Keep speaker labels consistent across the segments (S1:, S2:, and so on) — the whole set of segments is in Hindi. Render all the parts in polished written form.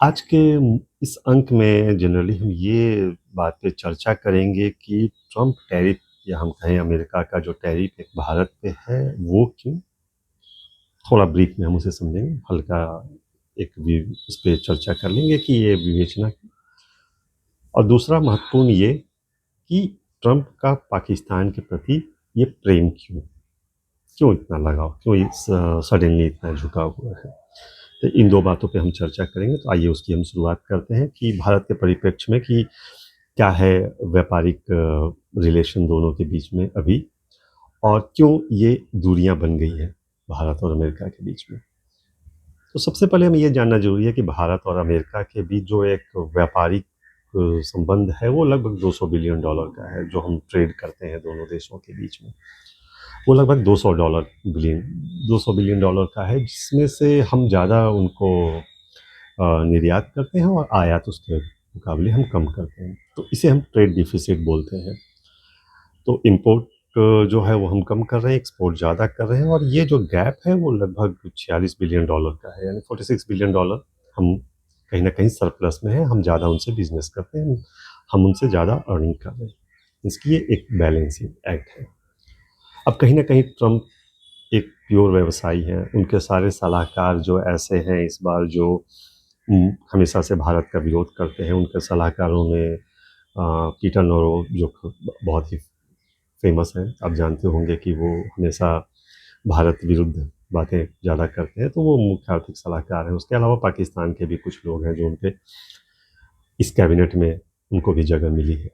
S1: आज के इस अंक में जनरली हम ये बात पे चर्चा करेंगे कि ट्रम्प टैरिफ या हम कहें अमेरिका का जो टैरिफ एक भारत पे है, वो क्यों? थोड़ा ब्रीफ में हम उसे समझेंगे, हल्का एक उस पे चर्चा कर लेंगे कि ये विवेचना। और दूसरा महत्वपूर्ण ये कि ट्रम्प का पाकिस्तान के प्रति ये प्रेम क्यों? क्यों इतना लगाव? क्यों इस सडनली इतना झुका हुआ है? तो इन 2 बातों पे हम चर्चा करेंगे। तो आइए उसकी हम शुरुआत करते हैं कि भारत के परिप्रेक्ष्य में कि क्या है व्यापारिक रिलेशन दोनों के बीच में अभी, और क्यों ये दूरियां बन गई हैं भारत और अमेरिका के बीच में। तो सबसे पहले हमें ये जानना जरूरी है कि भारत और अमेरिका के बीच जो एक व्यापारिक संबंध है वो लगभग $200 बिलियन का है, जो हम ट्रेड करते हैं दोनों देशों के बीच में। वो लगभग $200 बिलियन का है, जिसमें से हम ज़्यादा उनको निर्यात करते हैं और आयात उसके मुकाबले हम कम करते हैं। तो इसे हम ट्रेड डिफिसिट बोलते हैं। तो इम्पोर्ट जो है वो हम कम कर रहे हैं, एक्सपोर्ट ज़्यादा कर रहे हैं, और ये जो गैप है वो लगभग $46 बिलियन का है, यानी $46 बिलियन हम कहीं ना कहीं सरप्लस में है। हम ज़्यादा उनसे बिजनेस करते हैं, हम उनसे ज़्यादा अर्निंग कर रहे हैं। इसकी ये एक बैलेंसिंग एक्ट है। अब कहीं ना कहीं ट्रम्प एक प्योर व्यवसायी हैं। उनके सारे सलाहकार जो ऐसे हैं इस बार, जो हमेशा से भारत का विरोध करते हैं। उनके सलाहकारों में पीटर नोरो जो बहुत ही फेमस हैं, आप जानते होंगे कि वो हमेशा भारत विरुद्ध बातें ज़्यादा करते हैं, तो वो मुख्य आर्थिक सलाहकार हैं। उसके अलावा पाकिस्तान के भी कुछ लोग हैं जो उनके इस कैबिनेट में उनको भी जगह मिली है।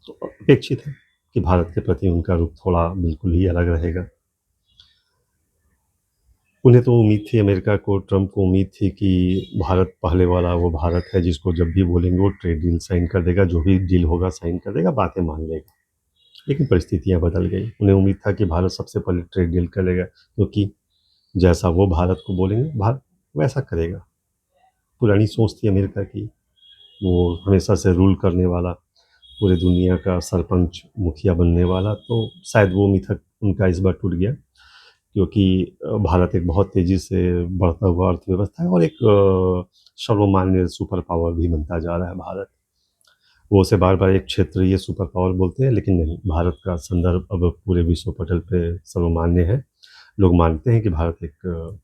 S1: तो अपेक्षित है कि भारत के प्रति उनका रुख थोड़ा बिल्कुल ही अलग रहेगा। उन्हें तो उम्मीद थी, अमेरिका को, ट्रम्प को उम्मीद थी कि भारत पहले वाला वो भारत है जिसको जब भी बोलेंगे वो ट्रेड डील साइन कर देगा, जो भी डील होगा साइन कर देगा, बातें मान लेगा। लेकिन परिस्थितियां बदल गई। उन्हें उम्मीद था कि भारत सबसे पहले ट्रेड डील कर लेगा, क्योंकि जैसा वो भारत को बोलेंगे भारत वैसा करेगा। पुरानी सोच थी अमेरिका की, वो हमेशा से रूल करने वाला, पूरे दुनिया का सरपंच मुखिया बनने वाला। तो शायद वो मिथक उनका इस बार टूट गया, क्योंकि भारत एक बहुत तेज़ी से बढ़ता हुआ अर्थव्यवस्था है और एक सर्वमान्य सुपर पावर भी बनता जा रहा है भारत। वो उसे बार बार एक क्षेत्रीय सुपर पावर बोलते हैं, लेकिन नहीं, भारत का संदर्भ अब पूरे विश्व पटल पे सर्वमान्य है। लोग मानते हैं कि भारत एक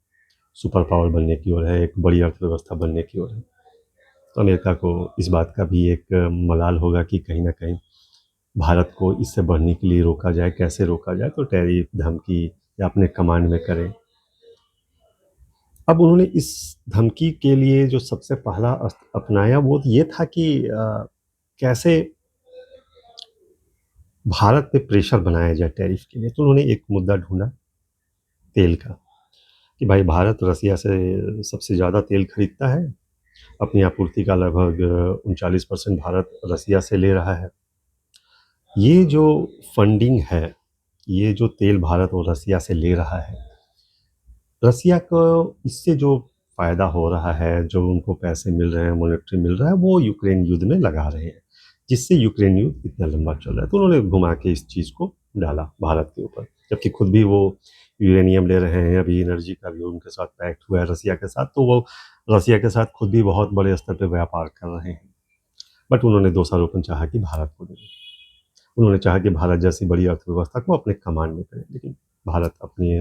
S1: सुपर पावर बनने की ओर है, एक बड़ी अर्थव्यवस्था बनने की ओर है। तो अमेरिका को इस बात का भी एक मलाल होगा कि कहीं ना कहीं भारत को इससे बढ़ने के लिए रोका जाए। कैसे रोका जाए? तो टैरिफ, धमकी, या अपने कमांड में करें। अब उन्होंने इस धमकी के लिए जो सबसे पहला अस्त्र अपनाया वो ये था कि कैसे भारत पे प्रेशर बनाया जाए टैरिफ के लिए। तो उन्होंने एक मुद्दा ढूंढा, तेल का, कि भाई भारत रसिया से सबसे ज़्यादा तेल खरीदता है। अपनी आपूर्ति का लगभग 39% भारत रसिया से ले रहा है। ये जो फंडिंग है, ये जो तेल भारत और रसिया से ले रहा है, रसिया को इससे जो फ़ायदा हो रहा है, जो उनको पैसे मिल रहे हैं, मॉनेटरी मिल रहा है, वो यूक्रेन युद्ध में लगा रहे हैं, जिससे यूक्रेन युद्ध इतना लंबा चल रहा है। तो उन्होंने घुमा के इस चीज़ को डाला भारत के ऊपर, जबकि खुद भी वो यूरेनियम ले रहे हैं। अभी एनर्जी का भी उनके साथ पैक्ट हुआ है रसिया के साथ, तो वो रसिया के साथ खुद भी बहुत बड़े स्तर पे व्यापार कर रहे हैं। बट उन्होंने दोषारोपण चाहा कि भारत को दे दें। उन्होंने चाहा कि भारत जैसी बड़ी अर्थव्यवस्था को अपने कमांड में करें, लेकिन भारत अपने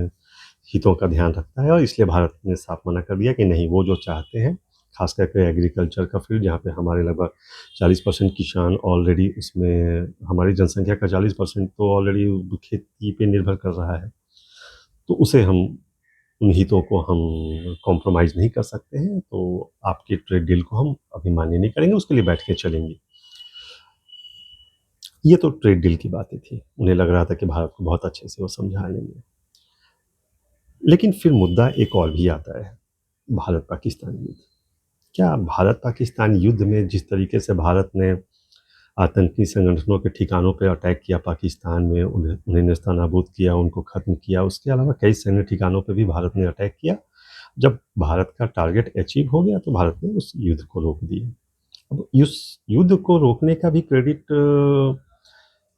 S1: हितों का ध्यान रखता है, और इसलिए भारत ने साफ मना कर दिया कि नहीं, वो जो चाहते हैं, खास करके एग्रीकल्चर का फील्ड, जहाँ पे हमारे लगभग 40% किसान ऑलरेडी उसमें, हमारी जनसंख्या का 40% तो ऑलरेडी खेती पे निर्भर कर रहा है। तो उसे हम, उन हितों को हम कॉम्प्रोमाइज़ नहीं कर सकते हैं। तो आपकी ट्रेड डील को हम अभी मान्य नहीं करेंगे, उसके लिए बैठ के चलेंगे। ये तो ट्रेड डील की बातें थी। उन्हें लग रहा था कि भारत को बहुत अच्छे से वो समझा लेंगे। लेकिन फिर मुद्दा एक और भी आता है, भारत पाकिस्तान युद्ध। क्या भारत पाकिस्तान युद्ध में जिस तरीके से भारत ने आतंकी संगठनों के ठिकानों पर अटैक किया, पाकिस्तान में उन्हें उन्हें नेस्तनाबूद किया, उनको ख़त्म किया, उसके अलावा कई सैन्य ठिकानों पे भी भारत ने अटैक किया। जब भारत का टारगेट अचीव हो गया तो भारत ने उस युद्ध को रोक दिया। अब इस युद्ध को रोकने का भी क्रेडिट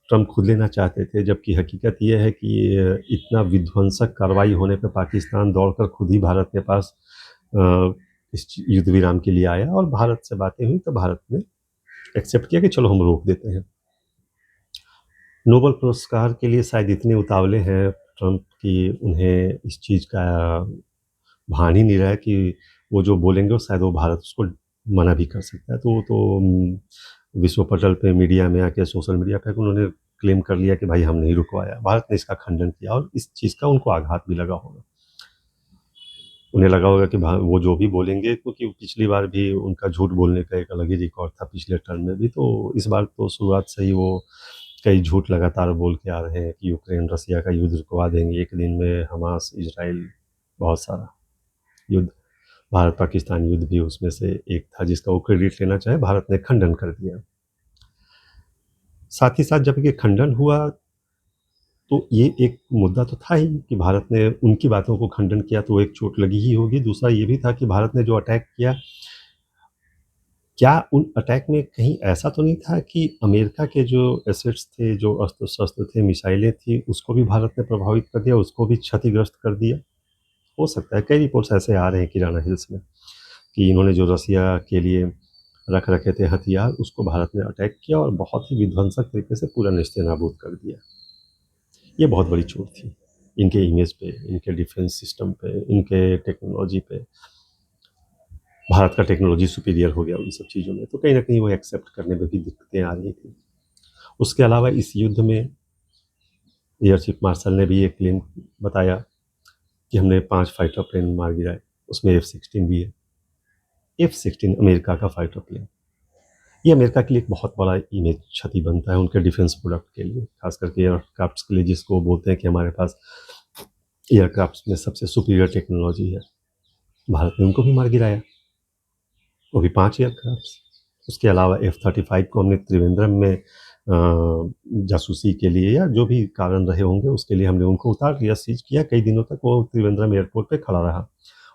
S1: ट्रम्प खुद लेना चाहते थे, जबकि हकीकत ये है कि इतना विध्वंसक कार्रवाई होने पे पाकिस्तान दौड़कर खुद ही भारत के पास इस युद्ध विराम के लिए आया और भारत से बातें हुई तो भारत ने एक्सेप्ट किया कि चलो हम रोक देते हैं। नोबेल पुरस्कार के लिए शायद इतने उतावले हैं ट्रंप कि उन्हें इस चीज़ का भान ही नहीं रहा है कि वो जो बोलेंगे वो शायद वो भारत उसको मना भी कर सकता है। तो वो तो विश्व पटल पे मीडिया में आके सोशल मीडिया पे उन्होंने क्लेम कर लिया कि भाई हम नहीं रुकवाया। भारत ने इसका खंडन किया और इस चीज़ का उनको आघात भी लगा होगा। उन्हें लगा होगा कि वो जो भी बोलेंगे, क्योंकि पिछली बार भी उनका झूठ बोलने का एक अलग ही रिकॉर्ड था पिछले टर्म में भी, तो इस बार तो शुरुआत से ही वो कई झूठ लगातार बोल के आ रहे हैं कि यूक्रेन रसिया का युद्ध रुकवा देंगे, एक दिन में हमास इजराइल बहुत सारा युद्ध, भारत पाकिस्तान युद्ध भी उसमें से एक था जिसका वो क्रेडिट लेना चाहे, भारत ने खंडन कर दिया। साथ ही साथ जब ये खंडन हुआ तो ये एक मुद्दा तो था ही कि भारत ने उनकी बातों को खंडन किया तो एक चोट लगी ही होगी। दूसरा ये भी था कि भारत ने जो अटैक किया, क्या उन अटैक में कहीं ऐसा तो नहीं था कि अमेरिका के जो एसेट्स थे, जो अस्त्र-शस्त्र थे, मिसाइलें थी, उसको भी भारत ने प्रभावित कर दिया, उसको भी क्षतिग्रस्त कर दिया? हो सकता है, कई रिपोर्ट्स ऐसे आ रहे हैं किराना हिल्स में कि इन्होंने जो रसिया के लिए रख रखे थे हथियार, उसको भारत ने अटैक किया और बहुत ही विध्वंसक तरीके से पूरा नेस्तनाबूद कर दिया। ये बहुत बड़ी चोट थी, इनके इमेज पे, इनके डिफेंस सिस्टम पे, इनके टेक्नोलॉजी पे। भारत का टेक्नोलॉजी सुपीरियर हो गया उन सब चीज़ों में, तो कहीं न कहीं वो एक्सेप्ट करने में भी दिक्कतें आ रही थी। उसके अलावा इस युद्ध में एयर चीफ मार्शल ने भी एक क्लेम बताया कि हमने 5 फाइटर प्लेन मार गिराए, उसमें F-16 भी है। F-16 अमेरिका का फाइटर प्लेन। ये अमेरिका के लिए एक बहुत बड़ा इमेज क्षति बनता है उनके डिफेंस प्रोडक्ट के लिए, खास करके एयरक्राफ्ट्स के लिए, जिसको बोलते हैं कि हमारे पास एयरक्राफ्ट्स में सबसे सुपीरियर टेक्नोलॉजी है। भारत ने उनको भी मार गिराया, वो भी 5 एयरक्राफ्ट्स। उसके अलावा F-35 को हमने त्रिवेंद्रम में जासूसी के लिए या जो भी कारण रहे होंगे उसके लिए हमने उनको उतार लिया, सीज किया। कई दिनों तक वो त्रिवेंद्रम एयरपोर्ट पे खड़ा रहा।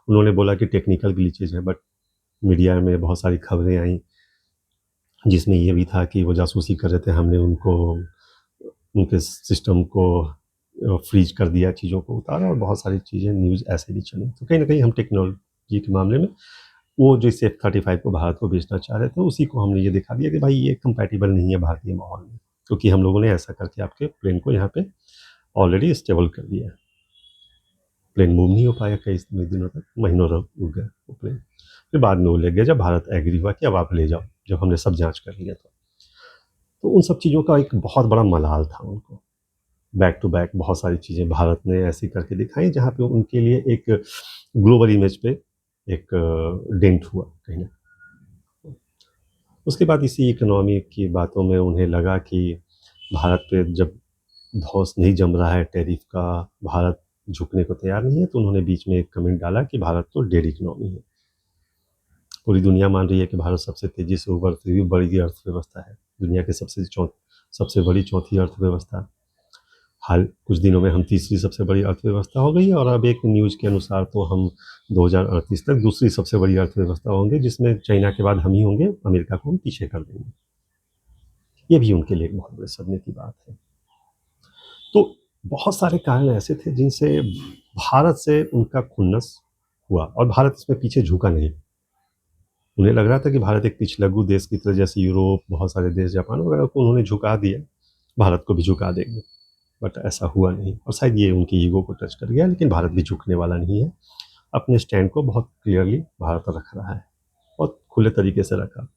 S1: उन्होंने बोला कि टेक्निकल ग्लिचेज है, बट मीडिया में बहुत सारी खबरें आई जिसमें ये भी था कि वो जासूसी कर रहे थे, हमने उनको उनके सिस्टम को फ्रीज कर दिया, चीज़ों को उतारा और बहुत सारी चीज़ें न्यूज़ ऐसे भी चली। तो कहीं न कहीं हम टेक्नोलॉजी के मामले में वो जिस F-35 को भारत को बेचना चाह रहे थे, उसी को हमने ये दिखा दिया कि भाई ये कंपैटिबल नहीं है भारतीय माहौल में, क्योंकि हम लोगों ने ऐसा करके आपके प्लेन को यहाँ पे ऑलरेडी स्टेबल कर दिया है। प्लेन मूव नहीं हो पाया कई दिनों तक, महीनों रुक गया वो प्लेन। फिर बाद में वो ले गया जब भारत एग्री हुआ कि अब आप ले जाओ, जब हमने सब जाँच कर लिया तो उन सब चीज़ों का एक बहुत बड़ा मलाल था उनको। बैक टू बैक बहुत सारी चीज़ें भारत ने ऐसी करके दिखाई जहाँ पे उनके लिए एक ग्लोबल इमेज पे एक डेंट हुआ कहीं न। उसके बाद इसी इकोनॉमी की बातों में उन्हें लगा कि भारत पे जब धौंस नहीं जम रहा है टैरिफ का, भारत झुकने को तैयार नहीं है, तो उन्होंने बीच में एक कमेंट डाला कि भारत तो डेड इकोनॉमी है। पूरी दुनिया मान रही है कि भारत सबसे तेज़ी से उभरती हुई बड़ी अर्थव्यवस्था है, दुनिया की सबसे बड़ी चौथी अर्थव्यवस्था। हाल कुछ दिनों में हम तीसरी सबसे बड़ी अर्थव्यवस्था हो गई है और अब एक न्यूज़ के अनुसार तो हम 2038 तक दूसरी सबसे बड़ी अर्थव्यवस्था होंगे, जिसमें चाइना के बाद हम ही होंगे, अमेरिका को हम पीछे कर देंगे। ये भी उनके लिए एक बहुत बड़े सदमे की बात है। तो बहुत सारे कारण ऐसे थे जिनसे भारत से उनका खुन्नस हुआ और भारत इसमें पीछे झुका नहीं। उन्हें लग रहा था कि भारत एक पिछलग्गू देश की तरह, जैसे यूरोप, बहुत सारे देश, जापान वगैरह को उन्होंने झुका दिया, भारत को भी झुका देंगे। बट ऐसा हुआ नहीं और शायद ये उनकी ईगो को टच कर गया, लेकिन भारत भी झुकने वाला नहीं है। अपने स्टैंड को बहुत क्लियरली भारत रख रहा है, बहुत खुले तरीके से रखा।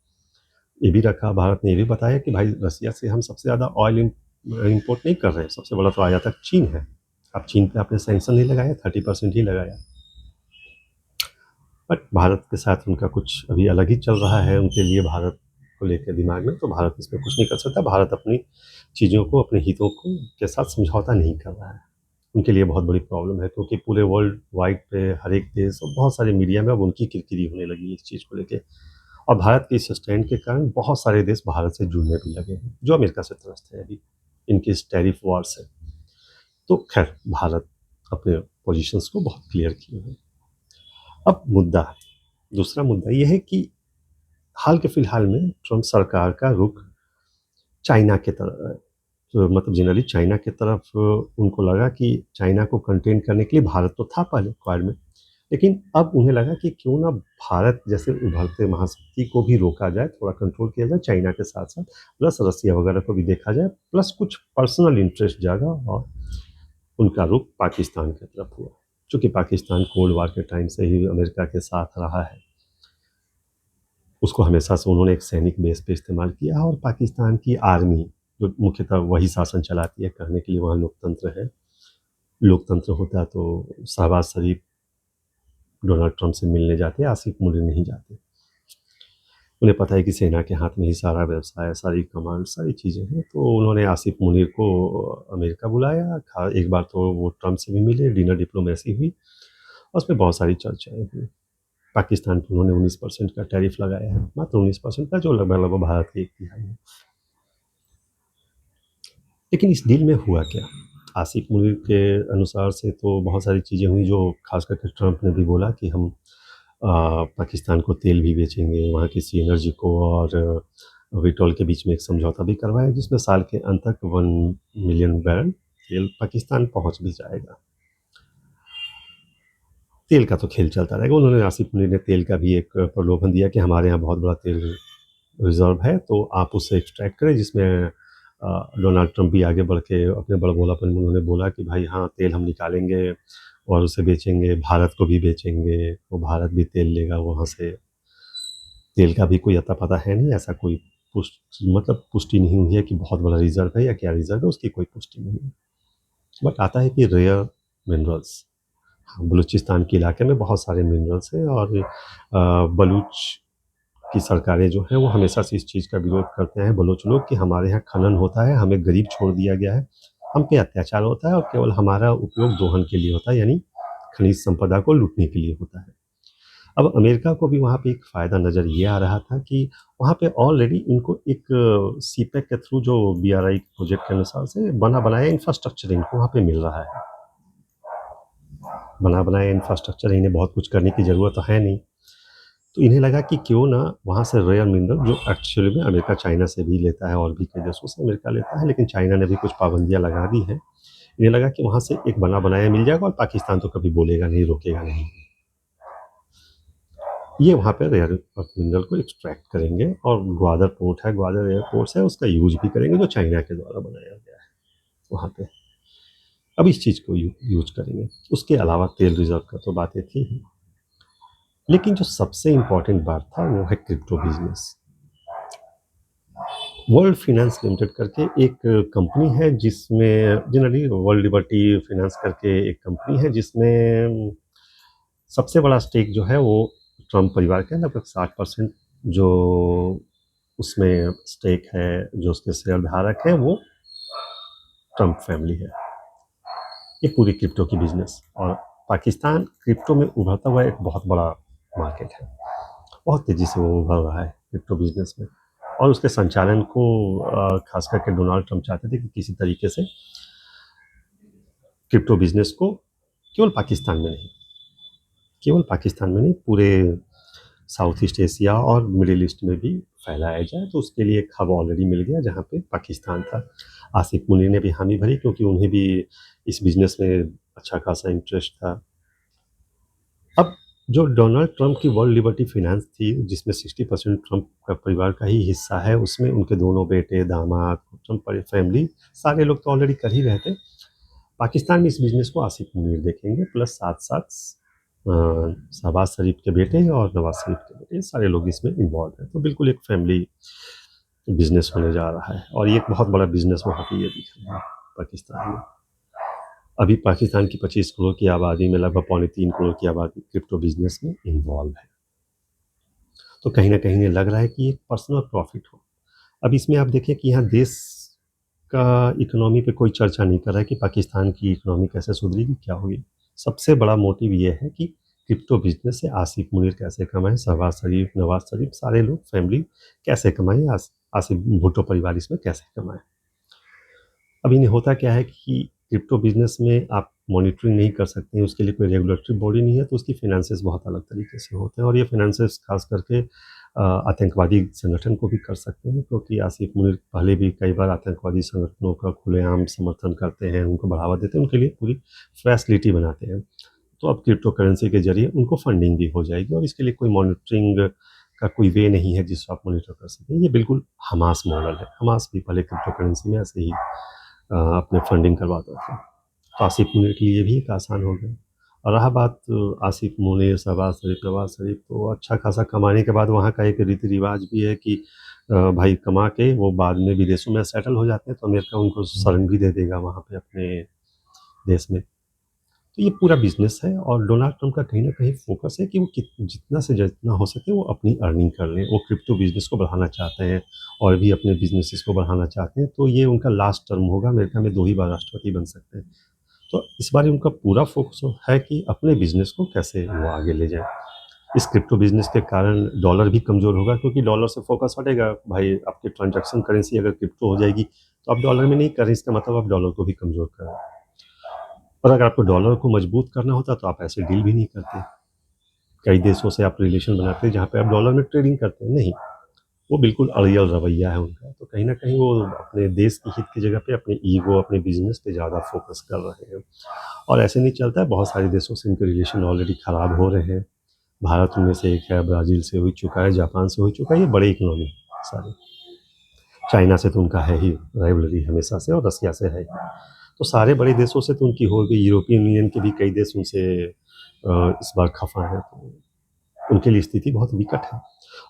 S1: ये भी रखा, भारत ने ये भी बताया कि भाई रसिया से हम सबसे ज़्यादा ऑयल इम्पोर्ट नहीं कर रहे हैं, सबसे बड़ा तो आयातक चीन है। अब चीन पे आपने सैंक्शन नहीं लगाया, 30% ही लगाया। बट भारत के साथ उनका कुछ अभी अलग ही चल रहा है उनके लिए, भारत को लेकर दिमाग में, तो भारत इसमें कुछ नहीं कर सकता। भारत अपनी चीज़ों को, अपने हितों को के साथ समझौता नहीं कर रहा है। उनके लिए बहुत बड़ी प्रॉब्लम है, क्योंकि पूरे वर्ल्ड वाइड पे हर एक देश और बहुत सारे मीडिया में अब उनकी किरकिरी होने लगी है इस चीज़ को लेके। और भारत के इस स्टैंड के कारण बहुत सारे देश भारत से जुड़ने भी लगे हैं, जो अमेरिका से त्रस्त है अभी इनकी इस टैरिफ वॉर से। तो खैर, भारत अपने पोजीशंस को बहुत क्लियर किए हैं। अब दूसरा मुद्दा ये है कि हाल के फिलहाल में ट्रंप सरकार का रुख चाइना की तरफ है। तो मतलब जनरली चाइना की तरफ उनको लगा कि चाइना को कंटेन करने के लिए भारत तो था पहले क्वाड में, लेकिन अब उन्हें लगा कि क्यों ना भारत जैसे उभरते महाशक्ति को भी रोका जाए, थोड़ा कंट्रोल किया जाए चाइना के साथ-साथ, प्लस रसिया वगैरह को भी देखा जाए, प्लस कुछ पर्सनल इंटरेस्ट जागा और उनका रुख पाकिस्तान की तरफ हुआ। चूँकि पाकिस्तान कोल्ड वॉर के टाइम से ही अमेरिका के साथ रहा है, उसको हमेशा से उन्होंने एक सैनिक बेस पे इस्तेमाल किया और पाकिस्तान की आर्मी, जो मुख्यतः वही शासन चलाती है, कहने के लिए वहाँ लोकतंत्र है। लोकतंत्र होता तो शहबाज शरीफ डोनाल्ड ट्रंप से मिलने जाते, आसिफ मुनीर नहीं जाते। उन्हें पता है कि सेना के हाथ में ही सारा व्यवसाय, सारी कमांड, सारी चीज़ें हैं, तो उन्होंने आसिफ मुनीर को अमेरिका बुलाया। एक बार तो वो ट्रंप से भी मिले, डिनर डिप्लोमेसी हुई और उसमें बहुत सारी चर्चाएँ हुई। पाकिस्तान पे उन्होंने 19% का टैरिफ लगाया है, मात्र 19% का, जो लगभग भारत की 1/3 है। लेकिन इस डील में हुआ क्या? आसिफ मुनीर के अनुसार से तो बहुत सारी चीज़ें हुई, जो ख़ास करके ट्रंप ने भी बोला कि हम पाकिस्तान को तेल भी बेचेंगे, वहाँ की सी एनर्जी को, और विटोल के बीच में एक समझौता भी करवाया जिसमें साल के अंत तक 1 मिलियन बैरल तेल पाकिस्तान पहुँच भी जाएगा। तेल का तो खेल चलता रहेगा। उन्होंने आसिफ मुनीर ने तेल का भी एक प्रलोभन दिया कि हमारे यहाँ बहुत बड़ा तेल रिज़र्व है, तो आप उससे एक्सट्रैक्ट करें, जिसमें डोनाल्ड ट्रंप भी आगे बढ़ के अपने बड़बोलापन में उन्होंने बोला कि भाई हाँ, तेल हम निकालेंगे और उसे बेचेंगे, भारत को भी बेचेंगे, तो भारत भी तेल लेगा वहाँ से। तेल का भी कोई अता-पता है नहीं, ऐसा कोई पुष्टि नहीं हुई है कि बहुत बड़ा रिज़र्व है या क्या रिज़र्व है, उसकी कोई पुष्टि नहीं है। बट आता है कि रेयर मिनरल्स, हाँ, बलूचिस्तान के इलाके में बहुत सारे मिनरल्स हैं और बलूच की सरकारें जो हैं वो हमेशा से इस चीज़ का विरोध करते हैं, बलोच लोग, कि हमारे यहाँ खनन होता है, हमें गरीब छोड़ दिया गया है, हम पे अत्याचार होता है और केवल हमारा उपयोग दोहन के लिए होता है, यानी खनिज संपदा को लूटने के लिए होता है। अब अमेरिका को भी वहाँ पे एक फ़ायदा नज़र ये आ रहा था कि वहाँ पे ऑलरेडी इनको एक सीपेक के थ्रू, जो बीआरआई प्रोजेक्ट के अनुसार से बना बनाया इंफ्रास्ट्रक्चर इनको वहाँ पे मिल रहा है। बना बनाया इंफ्रास्ट्रक्चर, इन्हें बहुत कुछ करने की ज़रूरत तो है नहीं। तो इन्हें लगा कि क्यों ना वहाँ से रेयर मिनरल, जो एक्चुअली में अमेरिका चाइना से भी लेता है और भी कई देशों से अमेरिका लेता है, लेकिन चाइना ने भी कुछ पाबंदियाँ लगा दी हैं। इन्हें लगा कि वहाँ से एक बना बनाया मिल जाएगा और पाकिस्तान तो कभी बोलेगा नहीं, रोकेगा नहीं। ये वहाँ पे रेयर अर्थ मिनरल को एक्सट्रैक्ट करेंगे और ग्वादर पोर्ट है, ग्वादर एयरपोर्ट है, उसका यूज़ भी करेंगे, जो चाइना के द्वारा बनाया गया है वहाँ पे। अब इस चीज़ को यूज़ करेंगे। उसके अलावा तेल रिज़र्व का तो बातें थी ही। लेकिन जो सबसे इम्पोर्टेंट बात था वो है crypto business. World finance limited करके एक कंपनी है, जिसमें जनरली वर्ल्ड लिबर्टी फाइनेंस करके एक कंपनी है, जिसमें सबसे बड़ा स्टेक जो है वो ट्रम्प परिवार का है, लगभग 60% जो उसमें स्टेक है, जो उसके शेयर धारक हैं वो ट्रम्प फैमिली है। ये पूरी क्रिप्टो की बिजनेस, और पाकिस्तान क्रिप्टो में उभरता हुआ एक बहुत बड़ा मार्केट है, बहुत तेज़ी से वो उभर रहा है क्रिप्टो बिजनेस में। और उसके संचालन को खास करके डोनाल्ड ट्रंप चाहते थे कि किसी तरीके से क्रिप्टो बिजनेस को केवल पाकिस्तान में नहीं, पूरे साउथ ईस्ट एशिया और मिडिल ईस्ट में भी फैलाया जाए। तो उसके लिए एक हब ऑलरेडी मिल गया जहाँ पे पाकिस्तान था। आसिफ मुनीर ने भी हामी भरी, क्योंकि उन्हें भी इस बिजनेस में अच्छा खासा इंटरेस्ट था। अब जो डोनाल्ड ट्रंप की वर्ल्ड लिबर्टी फाइनेंस थी, जिसमें 60% ट्रंप का परिवार का ही हिस्सा है, उसमें उनके दोनों बेटे, दामाद, ट्रंप फैमिली, सारे लोग तो ऑलरेडी कर ही रहे थे। पाकिस्तान में इस बिजनेस को आसिफ मुनीर देखेंगे, प्लस साथ-साथ शहबाज शरीफ के बेटे और नवाज शरीफ के बेटे, सारे लोग इसमें इन्वॉल्व हैं। तो बिल्कुल एक फैमिली बिजनेस होने जा रहा है, और ये एक बहुत बड़ा बिजनेस वहाँ पे ये दिख रहा है पाकिस्तान में। अभी पाकिस्तान की 25 करोड़ की आबादी में लगभग 3.25 करोड़ की आबादी क्रिप्टो बिजनेस में इन्वॉल्व है। तो कहीं न कहीं ये लग रहा है कि एक पर्सनल प्रॉफिट हो। अब इसमें आप देखिए कि यहाँ देश का इकोनॉमी पे कोई चर्चा नहीं कर रहा है कि पाकिस्तान की इकोनॉमी कैसे सुधरेगी, क्या होगी। सबसे बड़ा मोटिव ये है कि क्रिप्टो बिजनेस से आसिफ मुनीर कैसे कमाएँ, शहबाज शरीफ, नवाज शरीफ, सारे लोग फैमिली कैसे कमाएँ, आसिफ भुट्टो परिवार इसमें कैसे कमाएँ। अब इन्हें होता क्या है कि क्रिप्टो बिजनेस में आप मॉनिटरिंग नहीं कर सकते हैं, उसके लिए कोई रेगुलेटरी बॉडी नहीं है, तो उसकी फाइनेंसेस बहुत अलग तरीके से होते हैं, और ये फाइनेंसेस खास करके आतंकवादी संगठन को भी कर सकते हैं, क्योंकि आसिफ मुनीर पहले भी कई बार आतंकवादी संगठनों का खुलेआम समर्थन करते हैं, उनको बढ़ावा देते हैं, उनके लिए पूरी फैसिलिटी बनाते हैं। तो अब क्रिप्टो करेंसी के ज़रिए उनको फंडिंग भी हो जाएगी और इसके लिए कोई मॉनिटरिंग का कोई वे नहीं है जिससे आप मॉनिटर कर सकें। ये बिल्कुल हमास मॉडल है। हमास भी पहले क्रिप्टो करेंसी में ऐसे ही अपने फंडिंग करवाता था। तो आसिफ मुनीर के लिए भी एक आसान हो गया। और रहा बात आसिफ मुनीर, शहबाज शरीफ, नवाज शरीफ, तो अच्छा खासा कमाने के बाद वहाँ का एक रीति रिवाज भी है कि भाई कमा के वो बाद में विदेशों में सेटल हो जाते हैं, तो अमेरिका उनको शरण भी दे देगा वहाँ पे अपने देश में। तो ये पूरा बिजनेस है और डोनाल्ड ट्रंप का कहीं ना कहीं फोकस है कि वो जितना से जितना हो सके वो अपनी अर्निंग कर लें। वो क्रिप्टो बिजनेस को बढ़ाना चाहते हैं और भी अपने बिजनेसेस को बढ़ाना चाहते हैं। तो ये उनका लास्ट टर्म होगा, अमेरिका में 2 ही बार राष्ट्रपति बन सकते हैं। तो इस बार उनका पूरा फोकस है कि अपने बिजनेस को कैसे वो आगे ले जाएं। इस क्रिप्टो बिजनेस के कारण डॉलर भी कमज़ोर होगा, क्योंकि डॉलर से फोकस हटेगा। भाई आपकी ट्रांजैक्शन करेंसी अगर क्रिप्टो हो जाएगी तो आप डॉलर में नहीं कर रहे, इसका मतलब आप डॉलर को भी कमज़ोर कर रहे हैं। और अगर आपको डॉलर को मजबूत करना होता तो आप ऐसे डील भी नहीं करते। कई देशों से आप रिलेशन बनाते हैं जहाँ पे आप डॉलर में ट्रेडिंग करते हैं, नहीं। वो बिल्कुल अड़ियल रवैया है उनका। तो कहीं न कहीं वो अपने देश की हित की जगह पे अपने ईगो, अपने बिज़नेस पे ज़्यादा फ़ोकस कर रहे हैं। और ऐसे नहीं चलता है, बहुत सारे देशों से इनके रिलेशन ऑलरेडी ख़राब हो रहे हैं। भारत उनमें से एक है, ब्राज़ील से हो चुका है, जापान से हो चुका है, ये बड़े इकोनॉमी हैं सारे। चाइना से तो उनका है ही राइवलरी हमेशा से, और रसिया से है ही। तो सारे बड़े देशों से तो उनकी हो गई। यूरोपियन यूनियन के भी कई देश उनसे इस बार खफ़ा हैं, तो उनके लिए स्थिति बहुत विकट है।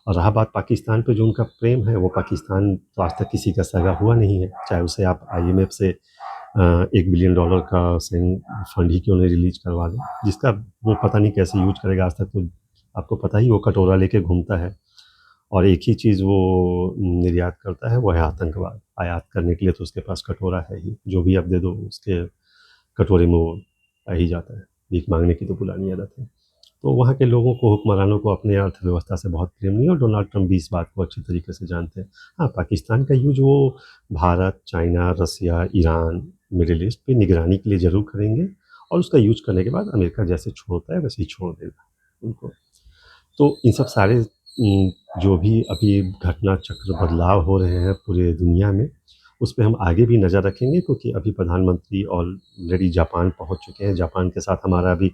S1: और रहा बात पाकिस्तान पे, जो उनका प्रेम है, वो पाकिस्तान तो आज तक किसी का सगा हुआ नहीं है। चाहे उसे आप आईएमएफ से $1 बिलियन का फंड ही क्यों नहीं रिलीज करवा दें, जिसका वो पता नहीं कैसे यूज करेगा। आज तक तो आपको पता ही, वो कटोरा लेके घूमता है और एक ही चीज़ वो निर्यात करता है, वो है आतंकवाद। आयात करने के लिए तो उसके पास कटोरा है ही, जो भी आप दे दो उसके कटोरे में वो आ ही जाता है। भीख मांगने की तो पुरानी आदत है। तो वहाँ के लोगों को, हुक्मरानों को अपने अर्थव्यवस्था से बहुत प्रेम नहीं है, और डोनाल्ड ट्रंप भी इस बात को अच्छी तरीके से जानते हैं। हाँ, पाकिस्तान का यूज़ वो भारत, चाइना, रसिया, ईरान, मिडिल ईस्ट पे निगरानी के लिए ज़रूर करेंगे, और उसका यूज़ करने के बाद अमेरिका जैसे छोड़ता है वैसे ही छोड़ देगा उनको। तो इन सब सारे जो भी अभी घटना चक्र बदलाव हो रहे हैं पूरे दुनिया में, उस पे हम आगे भी नज़र रखेंगे, क्योंकि अभी प्रधानमंत्री ऑलरेडी जापान पहुँच चुके हैं। जापान के साथ हमारा अभी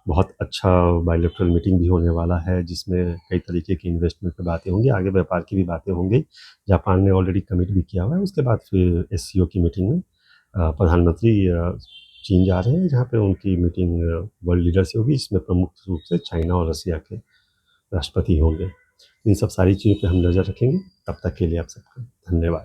S1: बहुत अच्छा बायलैटरल मीटिंग भी होने वाला है, जिसमें कई तरीके की इन्वेस्टमेंट पे बातें होंगी, आगे व्यापार की भी बातें होंगी। जापान ने ऑलरेडी कमिट भी किया हुआ है। उसके बाद फिर एससीओ की मीटिंग में प्रधानमंत्री चीन जा रहे हैं, जहाँ पे उनकी मीटिंग वर्ल्ड लीडर से होगी, जिसमें प्रमुख रूप से चाइना और रसिया के राष्ट्रपति होंगे। इन सब सारी चीज़ों पे हम नज़र रखेंगे। तब तक के लिए आप सबका धन्यवाद।